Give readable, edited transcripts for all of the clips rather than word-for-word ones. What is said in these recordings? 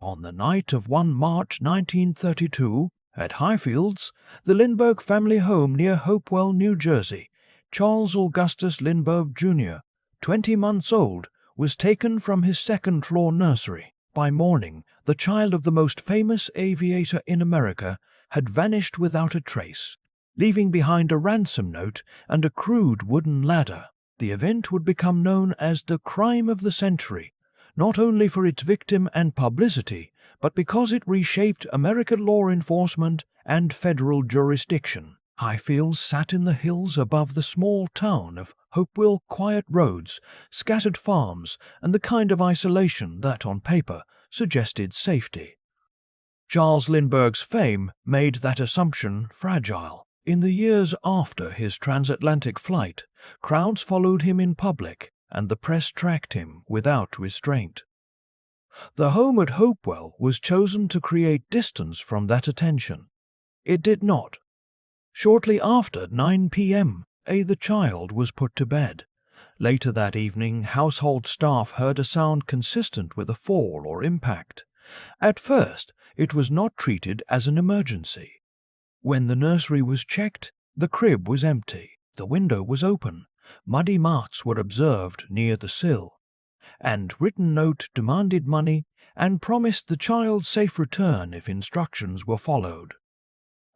On the night of 1 March 1932, at Highfields, the Lindbergh family home near Hopewell, New Jersey, Charles Augustus Lindbergh Jr., 20 months old, was taken from his second-floor nursery. By morning, the child of the most famous aviator in America had vanished without a trace, leaving behind a ransom note and a crude wooden ladder. The event would become known as the crime of the century, not only for its victim and publicity, but because it reshaped American law enforcement and federal jurisdiction. Highfields sat in the hills above the small town of Hopewell, quiet roads, scattered farms, and the kind of isolation that, on paper, suggested safety. Charles Lindbergh's fame made that assumption fragile. In the years after his transatlantic flight, crowds followed him in public, and the press tracked him without restraint. The home at Hopewell was chosen to create distance from that attention. It did not. Shortly after 9 p.m., the child was put to bed. Later that evening, household staff heard a sound consistent with a fall or impact. At first, it was not treated as an emergency. When the nursery was checked, the crib was empty. The window was open. Muddy marks were observed near the sill. And written note demanded money and promised the child's safe return if instructions were followed.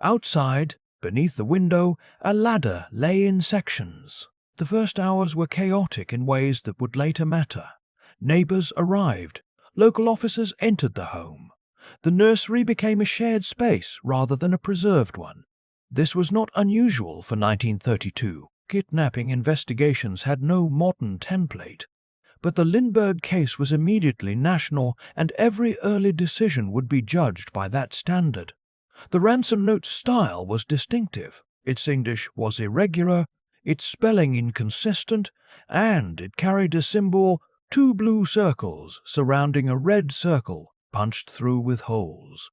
Outside, beneath the window, a ladder lay in sections. The first hours were chaotic in ways that would later matter. Neighbors arrived. Local officers entered the home. The nursery became a shared space rather than a preserved one. This was not unusual for 1932. Kidnapping investigations had no modern template. But the Lindbergh case was immediately national, and every early decision would be judged by that standard. The ransom note's style was distinctive. Its English was irregular, its spelling inconsistent, and it carried a symbol, 2 blue circles surrounding a red circle punched through with holes.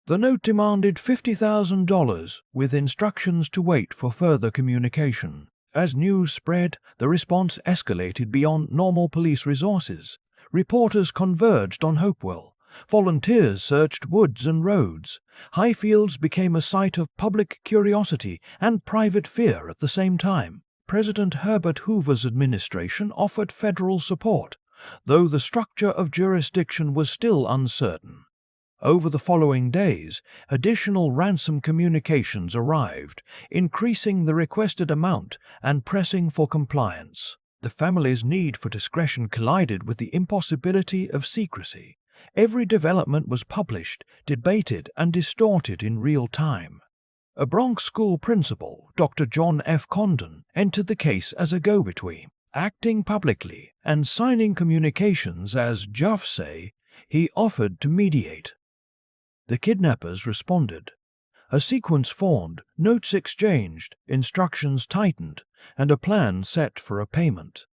The note demanded $50,000 with instructions to wait for further communication. As news spread, the response escalated beyond normal police resources. Reporters converged on Hopewell. Volunteers searched woods and roads. Highfields became a site of public curiosity and private fear at the same time. President Herbert Hoover's administration offered federal support, though the structure of jurisdiction was still uncertain. Over the following days, additional ransom communications arrived, increasing the requested amount and pressing for compliance. The family's need for discretion collided with the impossibility of secrecy. Every development was published, debated, and distorted in real time. A Bronx school principal, Dr. John F. Condon, entered the case as a go-between. Acting publicly and signing communications as Juffsay, he offered to mediate. The kidnappers responded. A sequence formed, notes exchanged, instructions tightened, and a plan set for a payment.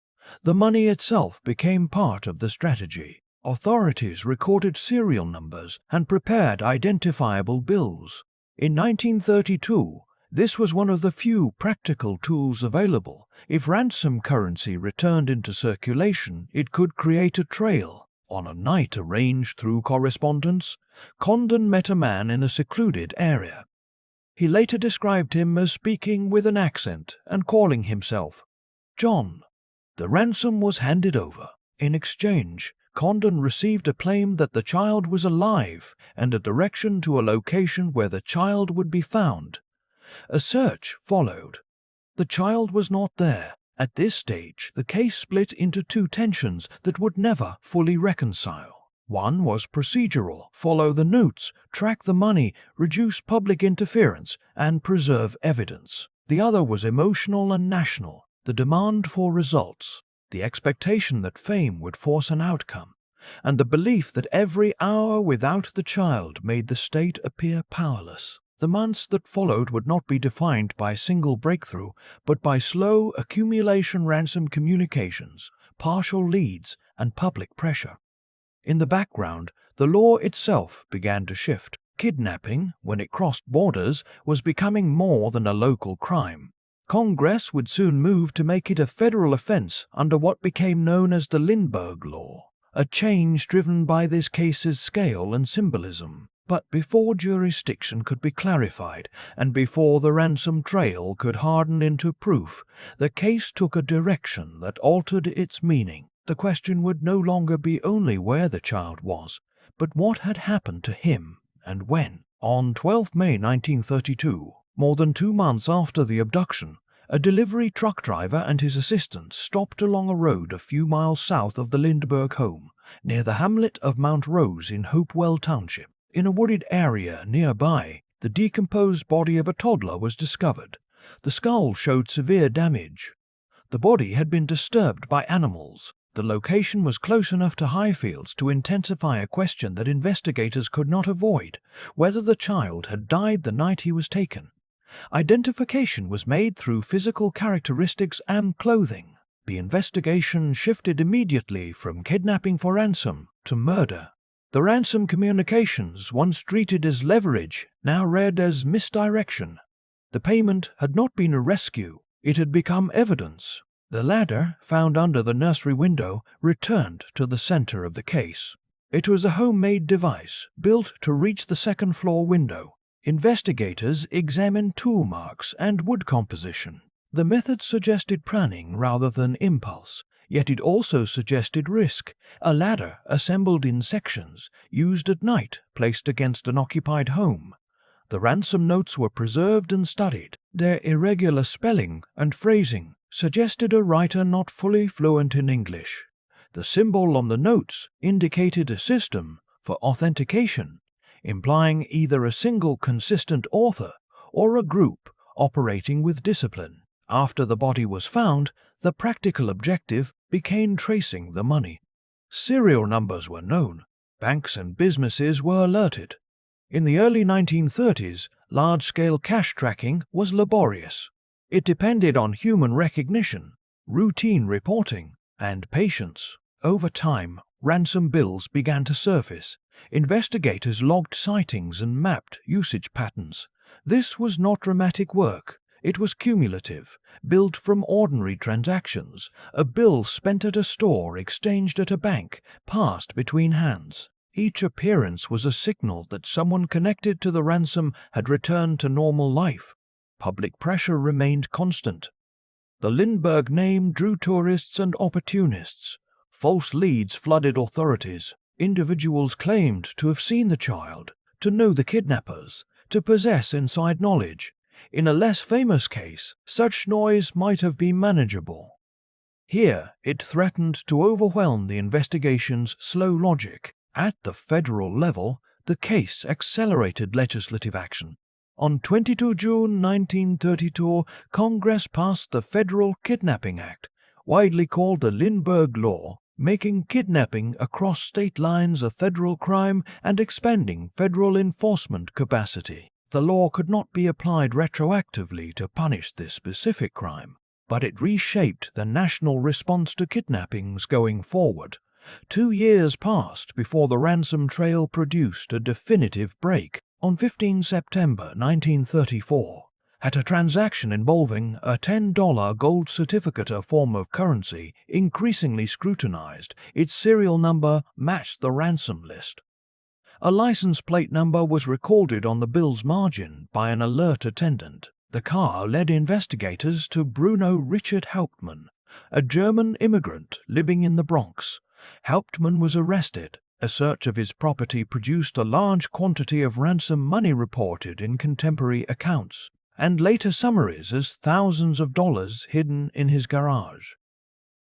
The money itself became part of the strategy. Authorities recorded serial numbers and prepared identifiable bills. In 1932, this was one of the few practical tools available. If ransom currency returned into circulation, it could create a trail. On a night arranged through correspondence, Condon met a man in a secluded area. He later described him as speaking with an accent and calling himself John. The ransom was handed over. In exchange, Condon received a claim that the child was alive and a direction to a location where the child would be found. A search followed. The child was not there. At this stage, the case split into two tensions that would never fully reconcile. One was procedural: follow the notes, track the money, reduce public interference, and preserve evidence. The other was emotional and national: the demand for results, the expectation that fame would force an outcome, and the belief that every hour without the child made the state appear powerless. The months that followed would not be defined by a single breakthrough, but by slow accumulation ransom communications, partial leads, and public pressure. In the background, the law itself began to shift. Kidnapping, when it crossed borders, was becoming more than a local crime. Congress would soon move to make it a federal offense under what became known as the Lindbergh Law, a change driven by this case's scale and symbolism. But before jurisdiction could be clarified, and before the ransom trail could harden into proof, the case took a direction that altered its meaning. The question would no longer be only where the child was, but what had happened to him and when. On 12 May 1932, more than 2 months after the abduction, a delivery truck driver and his assistant stopped along a road a few miles south of the Lindbergh home, near the hamlet of Mount Rose in Hopewell Township. In a wooded area nearby, the decomposed body of a toddler was discovered. The skull showed severe damage. The body had been disturbed by animals. The location was close enough to Highfields to intensify a question that investigators could not avoid: whether the child had died the night he was taken. Identification was made through physical characteristics and clothing. The investigation shifted immediately from kidnapping for ransom to murder. The ransom communications, once treated as leverage, now read as misdirection. The payment had not been a rescue, it had become evidence. The ladder, found under the nursery window, returned to the center of the case. It was a homemade device, built to reach the second-floor window. Investigators examined tool marks and wood composition. The method suggested planning rather than impulse, yet it also suggested risk. A ladder assembled in sections, used at night, placed against an occupied home. The ransom notes were preserved and studied. Their irregular spelling and phrasing suggested a writer not fully fluent in English. The symbol on the notes indicated a system for authentication, implying either a single consistent author or a group operating with discipline. After the body was found, the practical objective became tracing the money. Serial numbers were known. Banks and businesses were alerted. In the early 1930s, large-scale cash tracking was laborious. It depended on human recognition, routine reporting, and patience. Over time, ransom bills began to surface. Investigators logged sightings and mapped usage patterns. This was not dramatic work. It was cumulative, built from ordinary transactions. A bill spent at a store, exchanged at a bank, passed between hands. Each appearance was a signal that someone connected to the ransom had returned to normal life. Public pressure remained constant. The Lindbergh name drew tourists and opportunists. False leads flooded authorities. Individuals claimed to have seen the child, to know the kidnappers, to possess inside knowledge. In a less famous case, such noise might have been manageable. Here, it threatened to overwhelm the investigation's slow logic. At the federal level, the case accelerated legislative action. On 22 June 1932, Congress passed the Federal Kidnapping Act, widely called the Lindbergh Law, making kidnapping across state lines a federal crime and expanding federal enforcement capacity. The law could not be applied retroactively to punish this specific crime, but it reshaped the national response to kidnappings going forward. 2 years passed before the ransom trail produced a definitive break. On 15 September 1934, at a transaction involving a $10 gold certificate, a form of currency increasingly scrutinized, its serial number matched the ransom list. A license plate number was recorded on the bill's margin by an alert attendant. The car led investigators to Bruno Richard Hauptmann, a German immigrant living in the Bronx. Hauptmann was arrested. A search of his property produced a large quantity of ransom money reported in contemporary accounts, and later summaries as thousands of dollars hidden in his garage.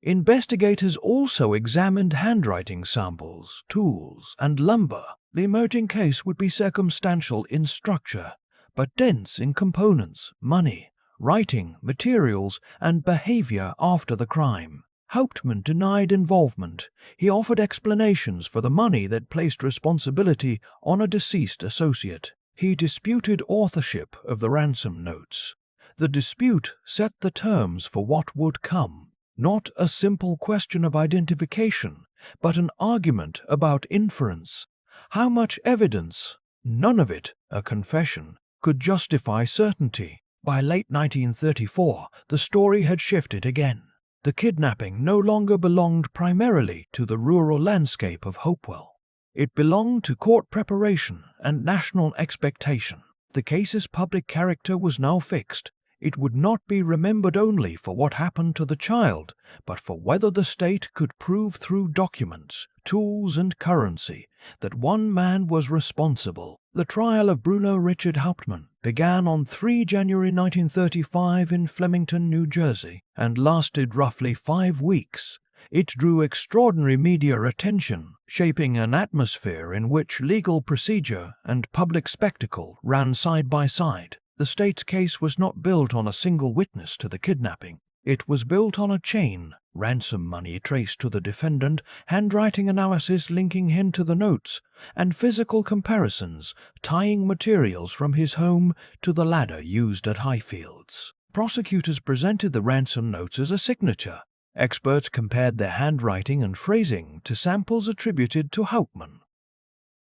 Investigators also examined handwriting samples, tools, and lumber. The emerging case would be circumstantial in structure, but dense in components, money, writing, materials, and behavior after the crime. Hauptmann denied involvement. He offered explanations for the money that placed responsibility on a deceased associate. He disputed authorship of the ransom notes. The dispute set the terms for what would come. Not a simple question of identification, but an argument about inference. How much evidence, none of it a confession, could justify certainty? By late 1934, the story had shifted again. The kidnapping no longer belonged primarily to the rural landscape of Hopewell. It belonged to court preparation and national expectation. The case's public character was now fixed. It would not be remembered only for what happened to the child, but for whether the state could prove through documents, tools, and currency that one man was responsible. The trial of Bruno Richard Hauptmann began on 3 January 1935 in Flemington, New Jersey, and lasted roughly 5 weeks. It drew extraordinary media attention, shaping an atmosphere in which legal procedure and public spectacle ran side by side. The state's case was not built on a single witness to the kidnapping. It was built on a chain: ransom money traced to the defendant, handwriting analysis linking him to the notes, and physical comparisons tying materials from his home to the ladder used at Highfields. Prosecutors presented the ransom notes as a signature. Experts compared their handwriting and phrasing to samples attributed to Hauptmann.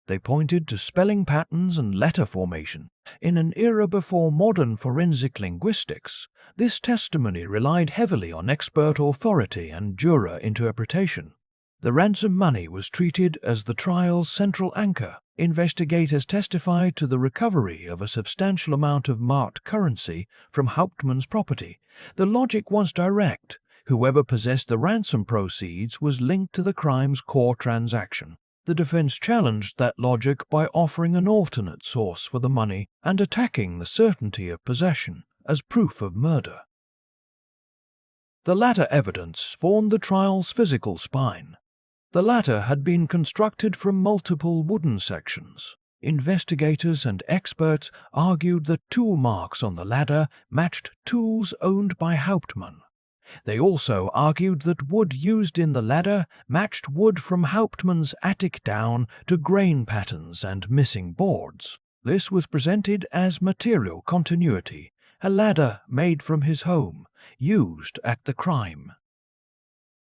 They pointed to spelling patterns and letter formation. In an era before modern forensic linguistics, this testimony relied heavily on expert authority and juror interpretation. The ransom money was treated as the trial's central anchor. Investigators testified to the recovery of a substantial amount of marked currency from Hauptmann's property. The logic was direct. Whoever possessed the ransom proceeds was linked to the crime's core transaction. The defense challenged that logic by offering an alternate source for the money and attacking the certainty of possession as proof of murder. The latter evidence formed the trial's physical spine. The ladder had been constructed from multiple wooden sections. Investigators and experts argued that tool marks on the ladder matched tools owned by Hauptmann. They also argued that wood used in the ladder matched wood from Hauptmann's attic down to grain patterns and missing boards. This was presented as material continuity, a ladder made from his home, used at the crime.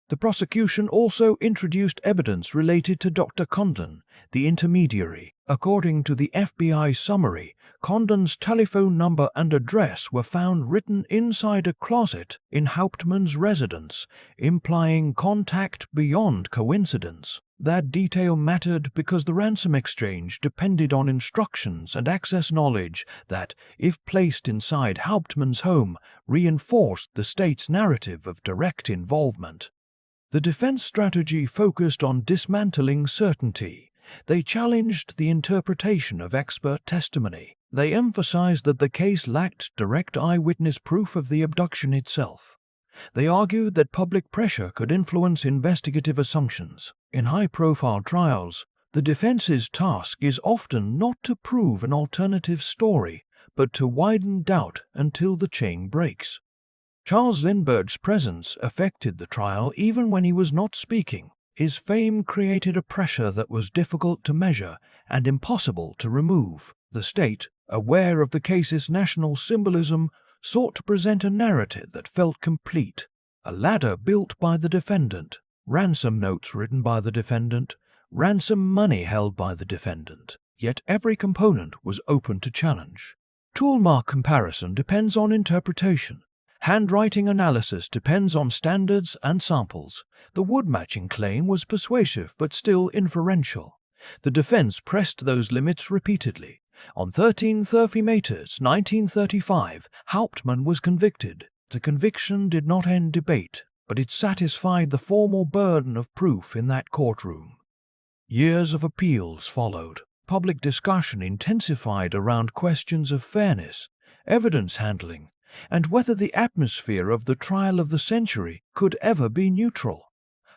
The prosecution also introduced evidence related to Dr. Condon, the intermediary. According to the FBI summary, Condon's telephone number and address were found written inside a closet in Hauptmann's residence, implying contact beyond coincidence. That detail mattered because the ransom exchange depended on instructions and access knowledge that, if placed inside Hauptmann's home, reinforced the state's narrative of direct involvement. The defense strategy focused on dismantling certainty. They challenged the interpretation of expert testimony. They emphasized that the case lacked direct eyewitness proof of the abduction itself. They argued that public pressure could influence investigative assumptions. In high-profile trials, the defense's task is often not to prove an alternative story, but to widen doubt until the chain breaks. Charles Lindbergh's presence affected the trial even when he was not speaking. His fame created a pressure that was difficult to measure and impossible to remove. The state, aware of the case's national symbolism, sought to present a narrative that felt complete. A ladder built by the defendant, ransom notes written by the defendant, ransom money held by the defendant. Yet every component was open to challenge. Tool mark comparison depends on interpretation. Handwriting analysis depends on standards and samples. The wood matching claim was persuasive but still inferential. The defense pressed those limits repeatedly. On 13 Thermometers 1935, Hauptmann was convicted. The conviction did not end debate, but it satisfied the formal burden of proof in that courtroom. Years of appeals followed. Public discussion intensified around questions of fairness, evidence handling, and whether the atmosphere of the trial of the century could ever be neutral.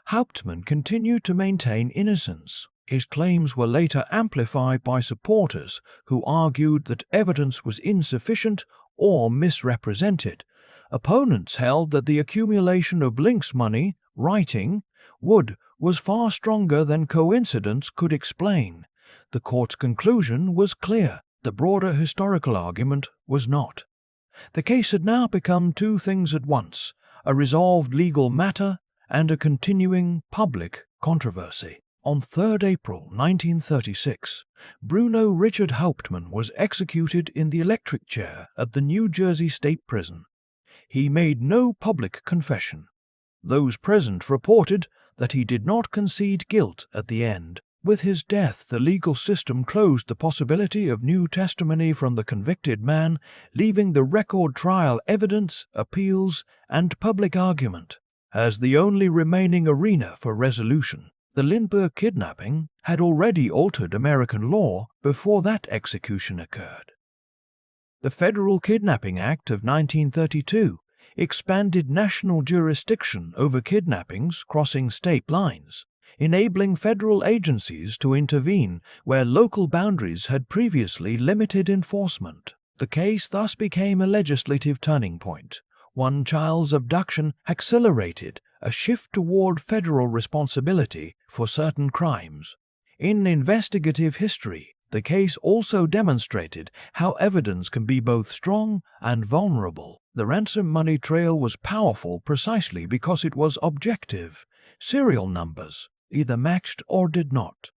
Hauptmann continued to maintain innocence. His claims were later amplified by supporters who argued that evidence was insufficient or misrepresented. Opponents held that the accumulation of Link's money, writing, wood was far stronger than coincidence could explain. The court's conclusion was clear. The broader historical argument was not. The case had now become two things at once: a resolved legal matter and a continuing public controversy. On 3 April 1936, Bruno Richard Hauptmann was executed in the electric chair at the New Jersey State Prison. He made no public confession. Those present reported that he did not concede guilt at the end. With his death, the legal system closed the possibility of new testimony from the convicted man, leaving the record trial evidence, appeals, and public argument as the only remaining arena for resolution. The Lindbergh kidnapping had already altered American law before that execution occurred. The Federal Kidnapping Act of 1932 expanded national jurisdiction over kidnappings crossing state lines, enabling federal agencies to intervene where local boundaries had previously limited enforcement. The case thus became a legislative turning point. One child's abduction accelerated a shift toward federal responsibility for certain crimes. In investigative history, the case also demonstrated how evidence can be both strong and vulnerable. The ransom money trail was powerful precisely because it was objective. Serial numbers either matched or did not.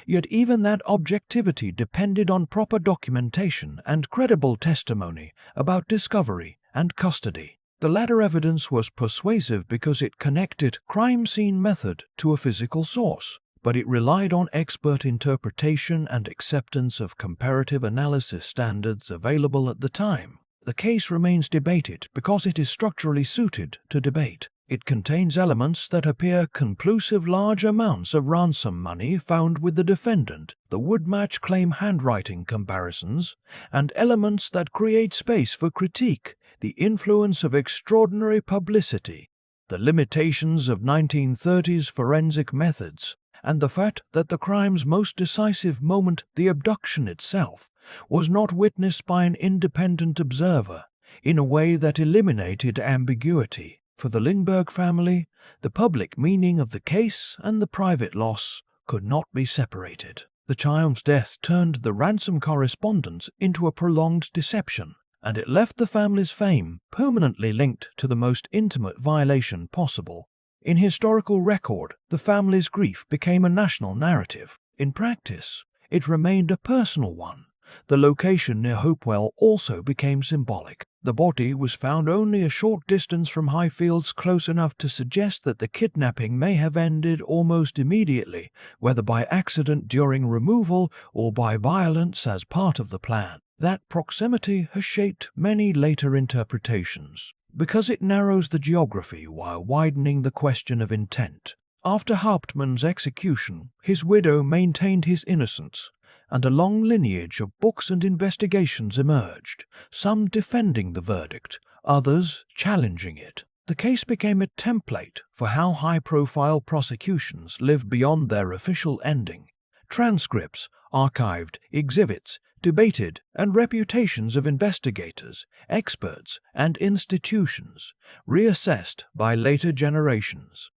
Yet even that objectivity depended on proper documentation and credible testimony about discovery and custody. The latter evidence was persuasive because it connected crime scene method to a physical source, but it relied on expert interpretation and acceptance of comparative analysis standards available at the time. The case remains debated because it is structurally suited to debate. It contains elements that appear conclusive: large amounts of ransom money found with the defendant, the would-match claim handwriting comparisons, and elements that create space for critique: the influence of extraordinary publicity, the limitations of 1930s forensic methods, and the fact that the crime's most decisive moment, the abduction itself, was not witnessed by an independent observer in a way that eliminated ambiguity. For the Lindbergh family, the public meaning of the case and the private loss could not be separated. The child's death turned the ransom correspondence into a prolonged deception, and it left the family's fame permanently linked to the most intimate violation possible. In historical record, the family's grief became a national narrative. In practice, it remained a personal one. The location near Hopewell also became symbolic. The body was found only a short distance from Highfields, close enough to suggest that the kidnapping may have ended almost immediately, whether by accident during removal or by violence as part of the plan. That proximity has shaped many later interpretations, because it narrows the geography while widening the question of intent. After Hauptmann's execution, his widow maintained his innocence, and a long lineage of books and investigations emerged, some defending the verdict, others challenging it. The case became a template for how high-profile prosecutions live beyond their official ending. Transcripts, archived, exhibits, debated, and reputations of investigators, experts, and institutions, reassessed by later generations.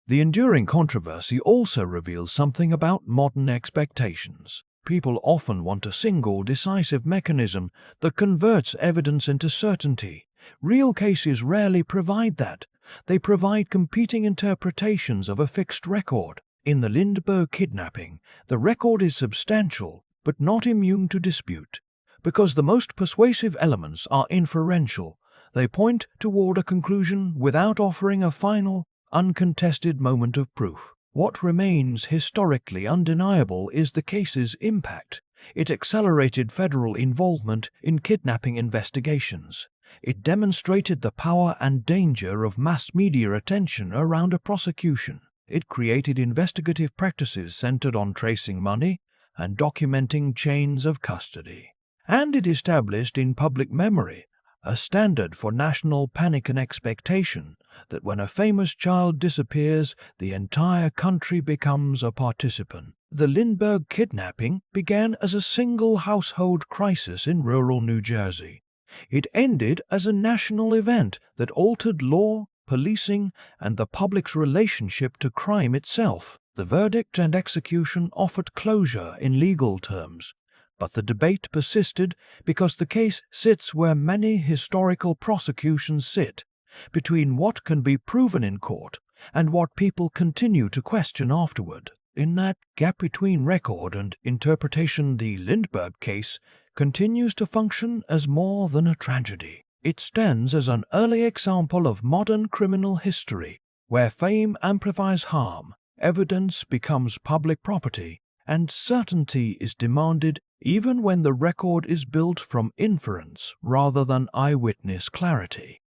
The enduring controversy also reveals something about modern expectations. People often want a single, decisive mechanism that converts evidence into certainty. Real cases rarely provide that. They provide competing interpretations of a fixed record. In the Lindbergh kidnapping, the record is substantial, but not immune to dispute. Because the most persuasive elements are inferential, they point toward a conclusion without offering a final, uncontested moment of proof. What remains historically undeniable is the case's impact. It accelerated federal involvement in kidnapping investigations. It demonstrated the power and danger of mass media attention around a prosecution. It created investigative practices centered on tracing money and documenting chains of custody. And it established in public memory a standard for national panic and expectation that when a famous child disappears, the entire country becomes a participant. The Lindbergh kidnapping began as a single household crisis in rural New Jersey. It ended as a national event that altered law, policing, and the public's relationship to crime itself. The verdict and execution offered closure in legal terms, but the debate persisted because the case sits where many historical prosecutions sit, between what can be proven in court and what people continue to question afterward. In that gap between record and interpretation, the Lindbergh case continues to function as more than a tragedy. It stands as an early example of modern criminal history, where fame amplifies harm, evidence becomes public property, and certainty is demanded even when the record is built from inference rather than eyewitness clarity.